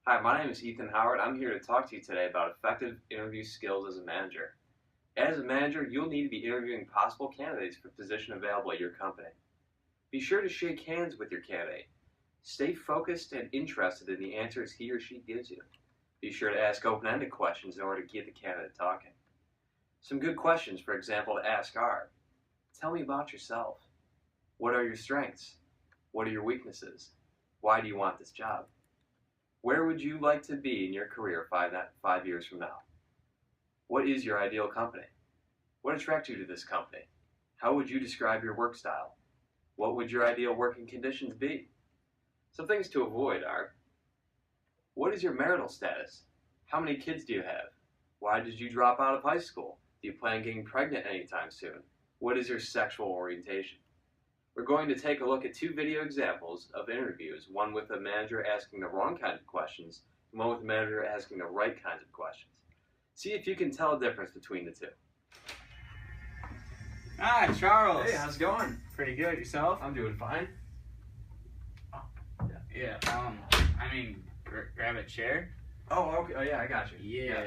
Hi, my name is Ethan Howard. I'm here to talk to you today about effective interview skills as a manager. As a manager, you'll need to be interviewing possible candidates for the position available at your company. Be sure to shake hands with your candidate. Stay focused and interested in the answers he or she gives you. Be sure to ask open-ended questions in order to get the candidate talking. Some good questions, for example, to ask are, tell me about yourself. What are your strengths? What are your weaknesses? Why do you want this job? Where would you like to be in your career 5 years from now? What is your ideal company? What attracts you to this company? How would you describe your work style? What would your ideal working conditions be? Some things to avoid are, what is your marital status? How many kids do you have? Why did you drop out of high school? Do you plan on getting pregnant anytime soon? What is your sexual orientation? We're going to take a look at 2 video examples of interviews, one with a manager asking the wrong kind of questions, and one with a manager asking the right kinds of questions. See if you can tell a difference between the 2. Hi, Charles. Hey, how's it going? Pretty good. Yourself? I'm doing fine. Yeah. Grab a chair. Oh, okay. Oh, yeah, I got you. Yeah.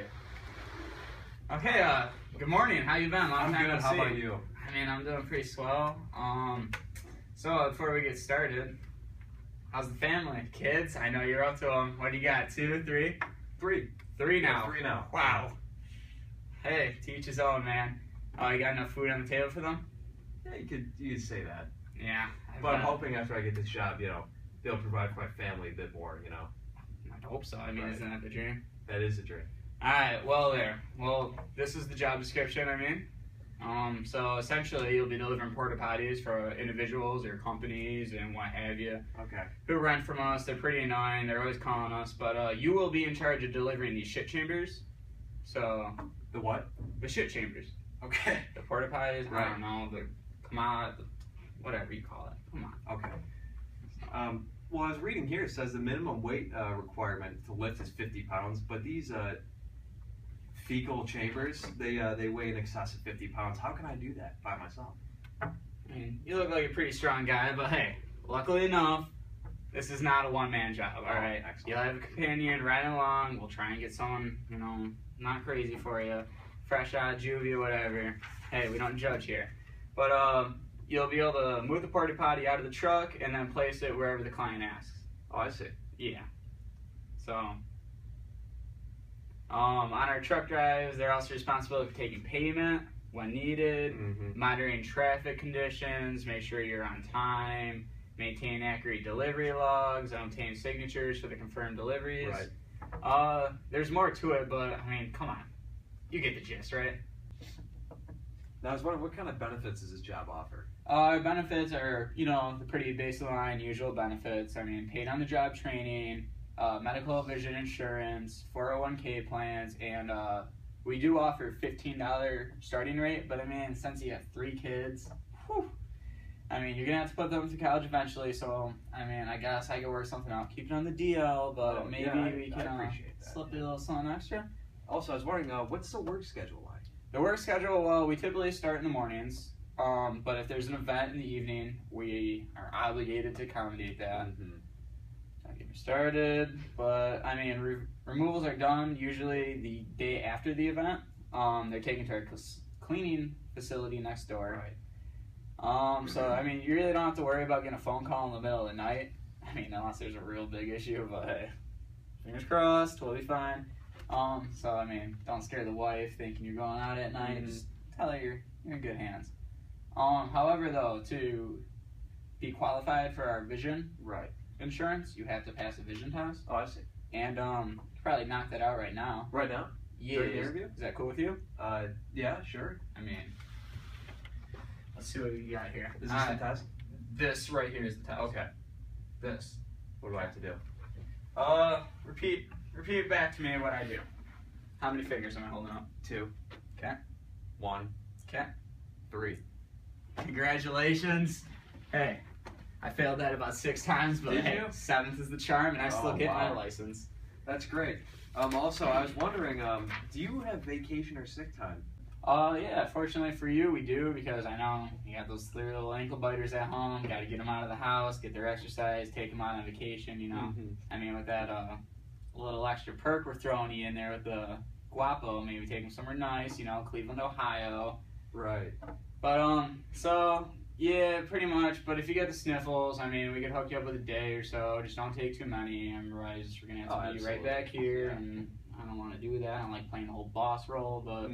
Okay. Good morning. How you been? Long I'm time good. no How see. about you? I'm doing pretty swell. So before we get started, how's the family? Kids? I know you're up to them. What do you got? 2, 3? 3. 3 now. Yeah, 3 now. Wow. Hey, to each his own, man. Oh, you got enough food on the table for them? Yeah, you could say that. Yeah. But I'm hoping after I get this job, they'll provide for my family a bit more, I hope so. Right. Isn't that the dream? That is a dream. Alright, well, this is the job description, So essentially, you'll be delivering porta potties for individuals or companies and what have you Okay. who rent from us. They're pretty annoying. They're always calling us. But you will be in charge of delivering these shit chambers. So, The what? the shit chambers. Okay. The porta potties, I Right. don't know, the commod, whatever you call it. Come on. Okay. Well, I was reading here, it says the minimum weight requirement to lift is 50 pounds, but these fecal chambers, they weigh in excess of 50 pounds. How can I do that by myself? You look like a pretty strong guy, but hey, luckily enough, this is not a one-man job, alright? Excellent. You'll have a companion riding along. We'll try and get someone, not crazy for you. Fresh out of juvie or whatever. Hey, we don't judge here. But you'll be able to move the porta potty out of the truck and then place it wherever the client asks. Oh, I see. Yeah. So, on our truck drives, they're also responsible for taking payment when needed, Mm-hmm. monitoring traffic conditions, make sure you're on time, maintain accurate delivery logs, obtain signatures for the confirmed deliveries. Right. There's more to it, but come on. You get the gist, right? Now, I was wondering, what kind of benefits does this job offer? Our benefits are, the pretty baseline, usual benefits. Paid on the job training, medical, vision insurance, 401k plans, and we do offer $15 starting rate. But since you have 3 kids, whew, you're gonna have to put them to college eventually. So I guess I could work something out, keep it on the DL, but maybe we can appreciate that, slip a little something extra. Also, I was wondering, what's the work schedule like? The work schedule, well, we typically start in the mornings, but if there's an event in the evening, we are obligated to accommodate that. Mm-hmm. I'll get you started, but removals are done usually the day after the event. They're taken to our cleaning facility next door. Right. So you really don't have to worry about getting a phone call in the middle of the night. Unless there's a real big issue, but hey, fingers crossed, we'll be fine. So don't scare the wife thinking you're going out at night. Mm-hmm. Just tell her you're in good hands. However, though, to be qualified for our vision Right. insurance, you have to pass a vision test. Oh, I see. And you probably knock that out right now. Right now? Yeah. During the interview? Is that cool with you? Yeah, sure. Let's see what we got here. Is this the test? This right here is the test. Okay. This. What do I have to do? Repeat back to me what I do. How many fingers am I holding up? 2. Okay. 1. Okay. 3. Congratulations. Hey, I failed that about 6 times, but Did hey, you? 7th is the charm, and I still get my wow. license. That's great. Also, I was wondering, do you have vacation or sick time? Yeah, fortunately for you, we do, because I know you got those 3 little ankle biters at home, got to get them out of the house, get their exercise, take them out on vacation, Mm-hmm. With that a little extra perk we're throwing you in there with the Guapo. Maybe take them somewhere nice, Cleveland, Ohio. Right. But, so, yeah, pretty much. But if you get the sniffles, we could hook you up with a day or so. Just don't take too many. Otherwise, we're going to have to be right back here. And I don't want to do that. I don't like playing the whole boss role, but...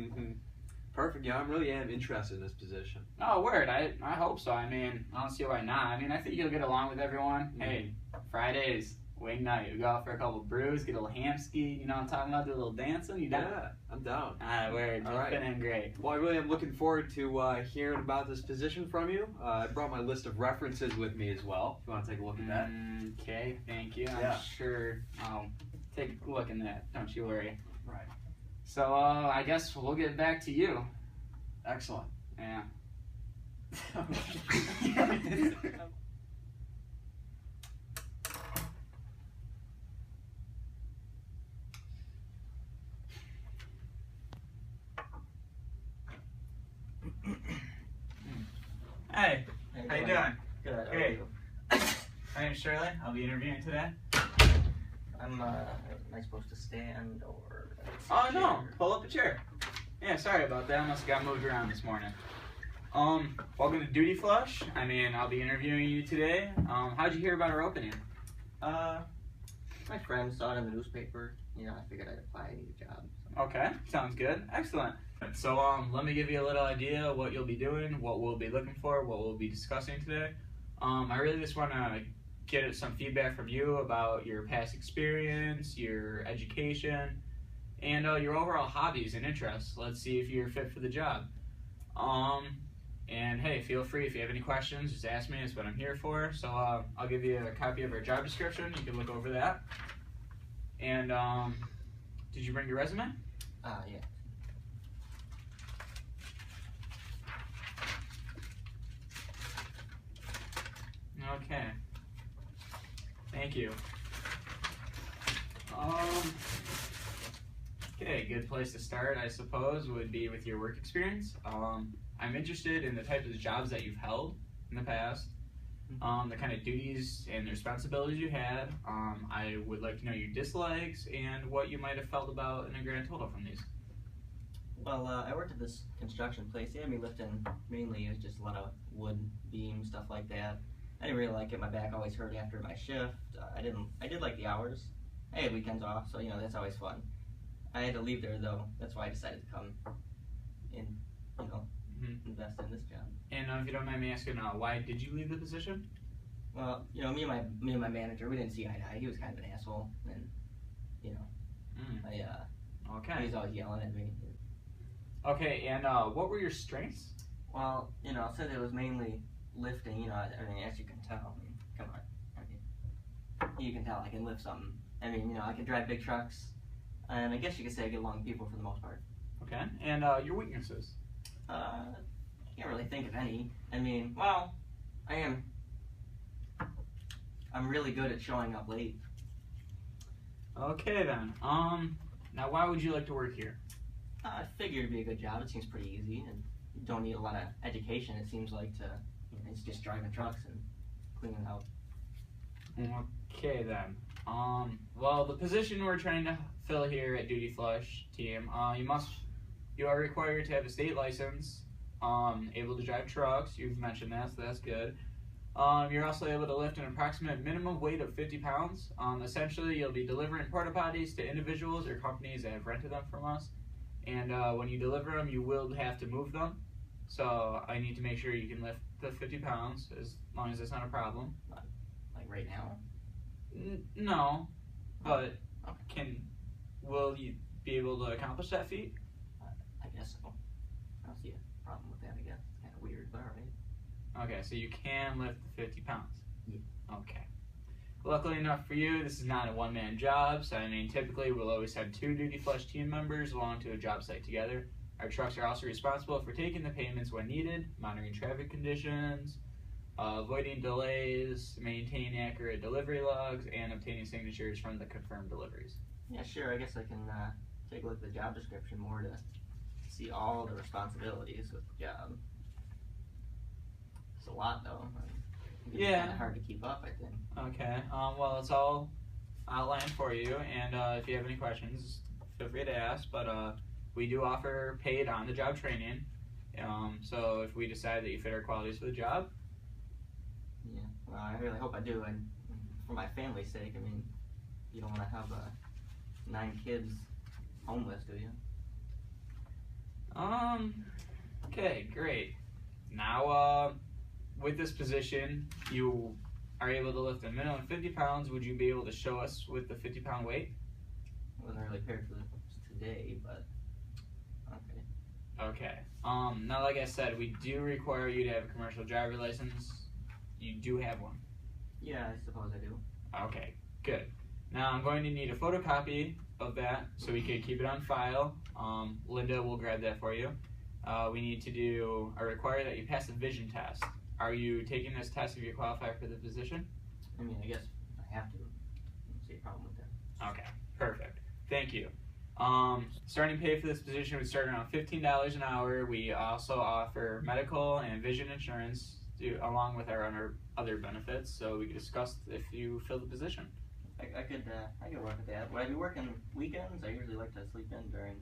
Perfect. Yeah, I really am interested in this position. Oh, word. I hope so. I don't see why not. I think you'll get along with everyone. Hey, Fridays, wing night. We go out for a couple brews, get a little ham ski. You know what I'm talking about? Do a little dancing. You down? Yeah, I'm down. Word. All right. It's been great. Well, I really am looking forward to hearing about this position from you. I brought my list of references with me as well, if you want to take a look at that. Okay, thank you. Yeah. I'm sure I'll take a look in that. Don't you worry. Right. So, I guess we'll get back to you. Excellent. Yeah. Hey, how you doing? Good. How are Great. you? My name's Shirley. I'll be interviewing today. Am I supposed to stand or? Oh no, pull up a chair. Yeah, sorry about that. I must have got moved around this morning. Welcome to Duty Flush. I'll be interviewing you today. How'd you hear about our opening? My friend saw it in the newspaper. I figured I'd apply. I need a job. Okay, sounds good. Excellent. So, let me give you a little idea of what you'll be doing, what we'll be looking for, what we'll be discussing today. I really just want to get some feedback from you about your past experience, your education, and your overall hobbies and interests. Let's see if you're fit for the job. And hey, feel free if you have any questions, just ask me. That's what I'm here for. So I'll give you a copy of our job description. You can look over that. And did you bring your resume? Yeah. Okay. Thank you. Okay, good place to start, I suppose, would be with your work experience. I'm interested in the type of jobs that you've held in the past, the kind of duties and responsibilities you had. I would like to know your dislikes and what you might have felt about in a grand total from these. Well, I worked at this construction place. They had me lifting mainly. It was just a lot of wood, beam, stuff like that. I didn't really like it. My back always hurt after my shift. I did like the hours. I had weekends off, so that's always fun. I had to leave there though. That's why I decided to come and invest in this job. And if you don't mind me asking, why did you leave the position? Well, me and my manager, we didn't see eye to eye. He was kind of an asshole, and Okay. he was always yelling at me. Okay, and what were your strengths? Well, since it was mainly lifting, as you can tell, come on, you can tell I can lift something. I can drive big trucks, and I guess you could say I get along with people for the most part. Okay, and your weaknesses? Can't really think of any. I'm really good at showing up late. Okay then. Now why would you like to work here? I figured it'd be a good job. It seems pretty easy, and you don't need a lot of education. It seems like it's just driving trucks and cleaning out. Okay then. Well, the position we're trying to fill here at Duty Flush team, you are required to have a state license, able to drive trucks. You've mentioned that, so that's good. You're also able to lift an approximate minimum weight of 50 pounds. Essentially, you'll be delivering porta potties to individuals or companies that have rented them from us. And when you deliver them, you will have to move them. So I need to make sure you can lift the 50 pounds as long as it's not a problem. Like right now? No, but will you be able to accomplish that feat? I guess so. I don't see a problem with that, I guess. It's kind of weird, but alright. Okay, so you can lift the 50 pounds? Yeah. Okay. Luckily enough for you, this is not a one-man job, so typically we'll always have 2 Duty Flush team members along to a job site together. Our trucks are also responsible for taking the payments when needed, monitoring traffic conditions, avoiding delays, maintaining accurate delivery logs, and obtaining signatures from the confirmed deliveries. Yeah, sure. I guess I can take a look at the job description more to see all the responsibilities with the job. It's a lot, though. It's kind of hard to keep up, I think. Okay. Well, it's all outlined for you, and if you have any questions, feel free to ask. But we do offer paid on-the-job training. So if we decide that you fit our qualities for the job. Yeah, well, I really hope I do, and for my family's sake, I mean, you don't want to have 9 kids homeless, do you? Okay, great. Now, with this position, you are able to lift a minimum 50 pounds. Would you be able to show us with the 50-pound weight? I wasn't really prepared for this today, but okay. Okay. Now, like I said, we do require you to have a commercial driver license. You do have one. Yeah, I suppose I do. Okay, good. Now, I'm going to need a photocopy of that so we can keep it on file. Linda will grab that for you. We need to do or require that you pass a vision test. Are you taking this test if you qualify for the position? I mean, I guess I have to. I don't see a problem with that. Okay, perfect. Thank you. Starting pay for this position would start around $15 an hour. We also offer medical and vision insurance along with our other benefits, so we can discuss if you fill the position. I could work with that. Would I be working weekends? I usually like to sleep in during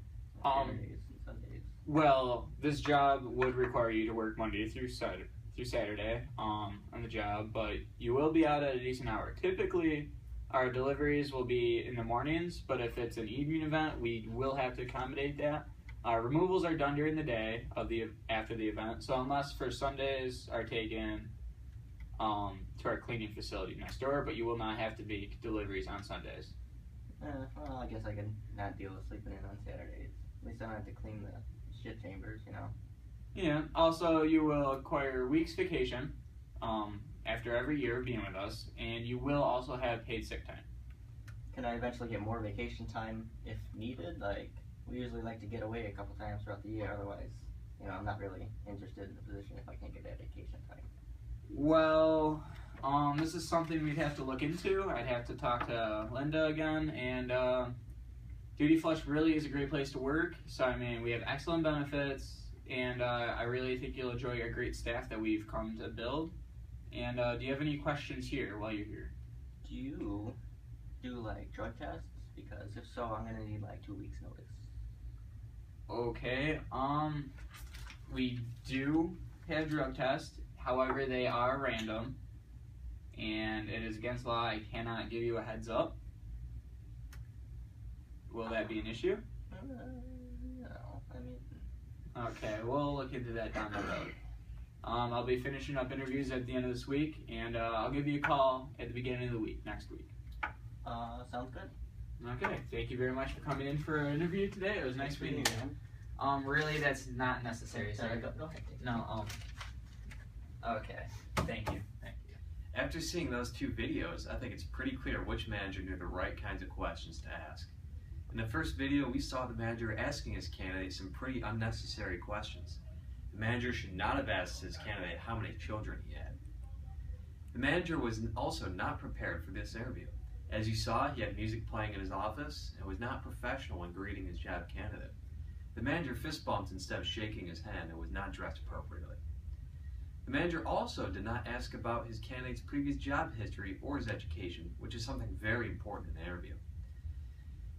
Saturdays and Sundays. Well, this job would require you to work Monday through Saturday on the job, but you will be out at a decent hour. Typically, our deliveries will be in the mornings, but if it's an evening event, we will have to accommodate that. Removals are done during the day after the event, so unless for Sundays are taken to our cleaning facility next door, but you will not have to make deliveries on Sundays. Well, I guess I can not deal with sleeping in on Saturdays. At least I don't have to clean the shit chambers, you know. Yeah. Also, you will acquire a week's vacation after every year of being with us, and you will also have paid sick time. Can I eventually get more vacation time if needed? Like, we usually like to get away a couple times throughout the year. Otherwise, you know, I'm not really interested in the position if I can't get that vacation time. Well, this is something we'd have to look into. I'd have to talk to Linda again, and Duty Flush really is a great place to work. So, I mean, we have excellent benefits, and I really think you'll enjoy our great staff that we've come to build. And do you have any questions here while you're here? Do you do, like, drug tests? Because if so, I'm going to need, like, 2 weeks' notice. Okay, we do have drug tests. However, they are random, and it is against law. I cannot give you a heads up. Will that be an issue? No, I mean... Okay, we'll look into that down the road. I'll be finishing up interviews at the end of this week, and I'll give you a call at the beginning of the week, next week. Sounds good. Okay, thank you very much for coming in for an interview today. It was nice meeting you. Really, that's not necessary, sir. Sorry, go ahead. No, okay, thank you. After seeing those 2 videos, I think it's pretty clear which manager knew the right kinds of questions to ask. In the first video, we saw the manager asking his candidate some pretty unnecessary questions. The manager should not have asked his candidate how many children he had. The manager was also not prepared for this interview. As you saw, he had music playing in his office and was not professional when greeting his job candidate. The manager fist bumped instead of shaking his hand and was not dressed appropriately. The manager also did not ask about his candidate's previous job history or his education, which is something very important in the interview.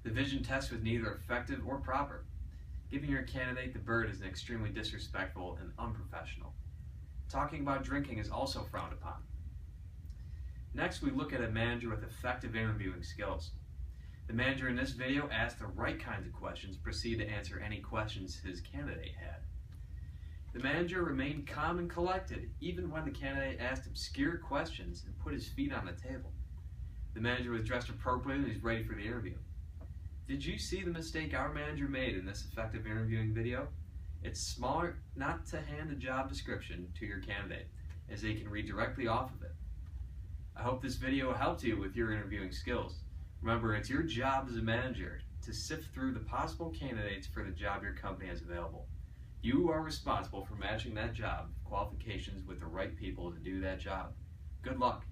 The vision test was neither effective or proper. Giving your candidate the bird is extremely disrespectful and unprofessional. Talking about drinking is also frowned upon. Next, we look at a manager with effective interviewing skills. The manager in this video asked the right kinds of questions, proceeded to answer any questions his candidate had. The manager remained calm and collected, even when the candidate asked obscure questions and put his feet on the table. The manager was dressed appropriately and was ready for the interview. Did you see the mistake our manager made in this effective interviewing video? It's smart not to hand a job description to your candidate, as they can read directly off of it. I hope this video helped you with your interviewing skills. Remember, it's your job as a manager to sift through the possible candidates for the job your company has available. You are responsible for matching that job qualifications with the right people to do that job. Good luck.